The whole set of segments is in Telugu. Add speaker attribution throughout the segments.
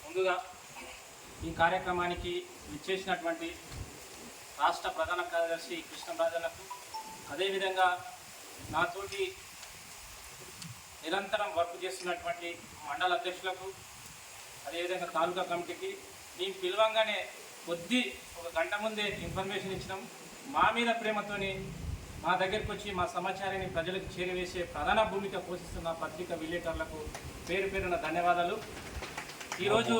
Speaker 1: ముందుగా ఈ కార్యక్రమానికి విచ్చేసినటువంటి రాష్ట్ర ప్రధాన కార్యదర్శి కృష్ణరాజన్నకు, అదేవిధంగా నాతోటి నిరంతరం వర్క్ చేస్తున్నటువంటి మండల అధ్యక్షులకు, అదేవిధంగా తాలూకా కమిటీకి మేము పిలవంగానే ఒక గంట ముందే ఇన్ఫర్మేషన్ ఇచ్చినాం. మా మీద ప్రేమతోని మా దగ్గరికి వచ్చి మా సమాచారాన్ని ప్రజలకు చేరవేసే ప్రధాన భూమిక పోషిస్తున్న పత్రికా విలేకరులకు పేరు పేరున ధన్యవాదాలు. ఈరోజు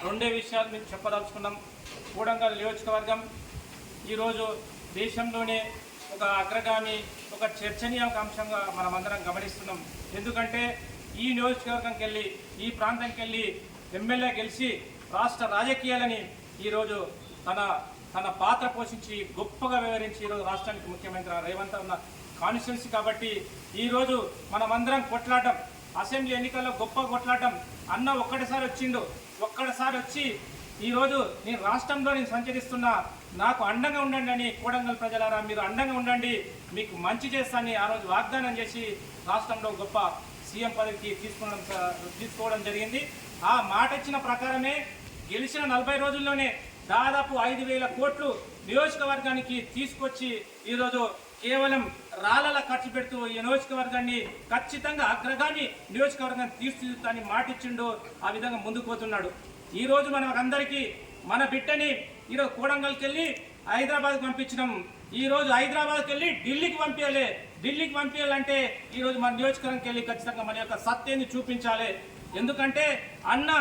Speaker 1: రెండే విషయాలు మీకు చెప్పదలుచుకున్నాం. కూడంగల్ నియోజకవర్గం ఈరోజు దేశంలోనే ఒక అగ్రగామి, ఒక చర్చనీయాంశంగా అంశంగా మనమందరం గమనిస్తున్నాం. ఎందుకంటే ఈ నియోజకవర్గంకి వెళ్ళి, ఈ ప్రాంతంకి వెళ్ళి ఎమ్మెల్యే గెలిచి రాష్ట్ర రాజకీయాలని ఈరోజు తన పాత్ర పోషించి గొప్పగా వివరించి ఈరోజు రాష్ట్రానికి ముఖ్యమంత్రి రేవంత్ అన్న కాన్స్టిట్యున్సీ. కాబట్టి ఈరోజు మనమందరం కొట్లాడటం, అసెంబ్లీ ఎన్నికల్లో గొప్ప కొట్లాడటం. అన్న ఒక్కడిసారి వచ్చి ఈరోజు నేను రాష్ట్రంలో సంచరిస్తున్నా, నాకు అండంగా ఉండండి అని కూడంగల్ ప్రజలారా మీరు అండంగా ఉండండి, మీకు మంచి చేస్తానని ఆ రోజు వాగ్దానం చేసి రాష్ట్రంలో గొప్ప సీఎం పదవికి తీసుకోవడం జరిగింది. ఆ మాట ఇచ్చిన ప్రకారమే గెలిచిన 40 రోజుల్లోనే దాదాపు 5,000 కోట్లు నియోజకవర్గానికి తీసుకొచ్చి ఈరోజు కేవలం రాళ్ళ ఖర్చు పెడుతూ ఈ నియోజకవర్గాన్ని ఖచ్చితంగా అగ్రగామి నియోజకవర్గాన్ని తీర్చిదిద్దుతానని మాటిచ్చిండు. ఆ విధంగా ముందుకు పోతున్నాడు. ఈరోజు మనకందరికీ మన బిడ్డని ఈరోజు కూడంగల్కి వెళ్ళి హైదరాబాద్కి పంపించినాం. ఈరోజు హైదరాబాద్కి వెళ్ళి ఢిల్లీకి పంపించాలంటే ఈరోజు మన నియోజకవర్గంకి వెళ్ళి ఖచ్చితంగా మన యొక్క సత్యాన్ని చూపించాలి. ఎందుకంటే అన్న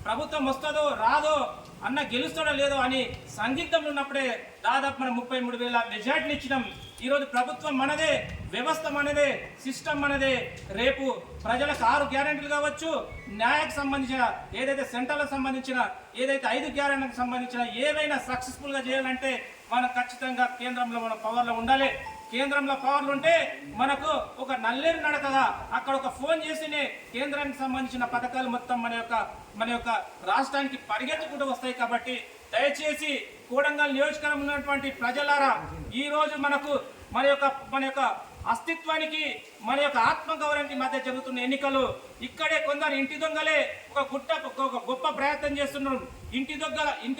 Speaker 1: ప్రభుత్వం వస్తుందో రాదో, అన్న గెలుస్తాడో లేదో అని సందిగ్ధంలో ఉన్నప్పుడే దాదాపు మనం 33,000 మెజార్టీలు ఇచ్చినాం. ఈరోజు ప్రభుత్వం మనదే, వ్యవస్థ మనదే, సిస్టమ్ మనదే. రేపు ప్రజలకు 6 గ్యారెంటీలు కావచ్చు, న్యాయకు సంబంధించిన ఏదైతే సెంటర్లకు సంబంధించిన ఏదైతే 5 గ్యారెంటీలకు సంబంధించిన ఏవైనా సక్సెస్ఫుల్గా చేయాలంటే మనం ఖచ్చితంగా కేంద్రంలో మన పవర్లో ఉండాలి. కేంద్రంలో పవర్లు ఉంటే మనకు ఒక నల్లేరు నడకగా అక్కడ ఒక ఫోన్ చేసినే కేంద్రానికి సంబంధించిన పథకాలు మొత్తం మన యొక్క రాష్ట్రానికి పరిగెత్తుకుంటూ వస్తాయి. కాబట్టి దయచేసి కూడంగల్ నియోజకవర్గంలో ఉన్నటువంటి ప్రజలారా, ఈ రోజు మన యొక్క అస్తిత్వానికి, మన యొక్క ఆత్మగౌరవానికి మధ్య జరుగుతున్న ఎన్నికలు. ఇక్కడే కొందరు ఇంటి దొంగలే ఒక గొప్ప ప్రయత్నం చేస్తున్నారు. ఇంటి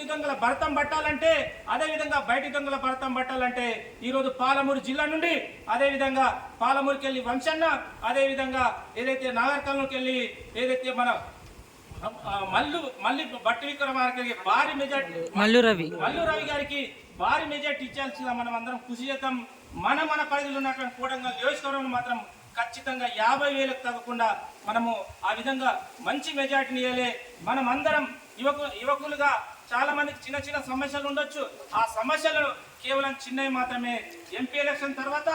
Speaker 1: దొంగల భరతం పట్టాలంటే, అదేవిధంగా బయటి దొంగల భరతం పట్టాలంటే ఈరోజు పాలమూరు జిల్లా నుండి, అదేవిధంగా పాలమూరుకి వెళ్ళి వంశన్న, అదేవిధంగా ఏదైతే నాగర్కర్నూలుకి వెళ్ళి ఏదైతే మన మళ్ళీ బట్టి విక్రమార్కి భారీ మెజార్టీ, మల్లు రవి గారికి భారీ మెజార్టీ ఇచ్చాల్సిన మనం అందరం కృషి చేద్దాం. మన పరిధిలో ఉన్నటువంటి కూడంగల్ నియోజకవర్గం మాత్రం ఖచ్చితంగా 50,000కు తగ్గకుండా మనము ఆ విధంగా మంచి మెజార్టీని ఇవ్వాలి. మనం అందరం యువకులుగా చాలా మందికి చిన్న సమస్యలు ఉండొచ్చు. ఆ సమస్యలు కేవలం చిన్నవి మాత్రమే. ఎంపీ ఎలక్షన్ తర్వాత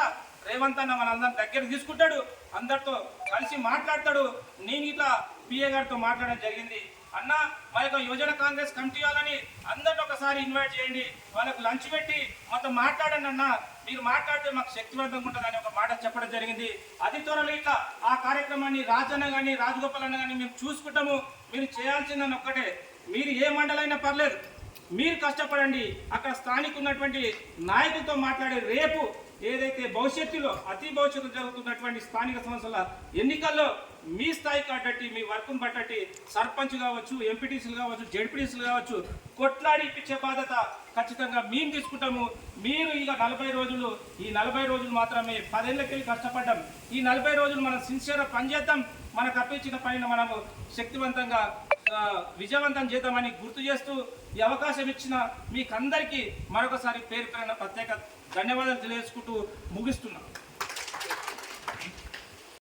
Speaker 1: రేవంత్ అన్న మనందరం దగ్గర తీసుకుంటాడు, అందరితో కలిసి మాట్లాడతాడు. నేను ఇట్లా పిఏ గారితో మాట్లాడడం జరిగింది. అన్న మా యొక్క యువజన కాంగ్రెస్ కమిటీ వాళ్ళని అందరిని ఒకసారి ఇన్వైట్ చేయండి, వాళ్ళకు లంచ్ పెట్టి మొత్తం మాట్లాడండి అన్న, మీరు మాట్లాడితే మాకు శక్తివంతంగా ఉంటుందని ఒక మాట చెప్పడం జరిగింది. అది త్వరలో ఇట్లా ఆ కార్యక్రమాన్ని రాజన్న కానీ రాజగోపాల్ అన్న కానీ మేము చూసుకుంటాము. మీరు చేయాల్సిందని ఒక్కటే, మీరు ఏ మండలైనా పర్లేదు, మీరు కష్టపడండి. అక్కడ స్థానిక ఉన్నటువంటి నాయకులతో మాట్లాడే రేపు ఏదైతే అతి భవిష్యత్తులో జరుగుతున్నటువంటి స్థానిక సంస్థల ఎన్నికల్లో మీ స్థాయి కాబట్టి, మీ వర్క్ను బట్టి సర్పంచ్ కావచ్చు, ఎంపీటీసీలు కావచ్చు, జెడ్పీటీసీలు కావచ్చు, కొట్లాడి ఇప్పించే బాధ్యత ఖచ్చితంగా మేము తీసుకుంటాము. మీరు ఇక 40 రోజులు, ఈ 40 రోజులు మాత్రమే 10 ఏళ్ళకి వెళ్ళి కష్టపడ్డాం. ఈ 40 రోజులు మనం సిన్సియర్గా పనిచేద్దాం. మనకు అప్పించిన పైన మనము శక్తివంతంగా విజయవంతం చేద్దామని గుర్తు చేస్తూ ఈ అవకాశం ఇచ్చిన మీకందరికీ మరొకసారి పేరు ప్రత్యేక ధన్యవాదాలు తెలియజేసుకుంటూ ముగిస్తున్నాం.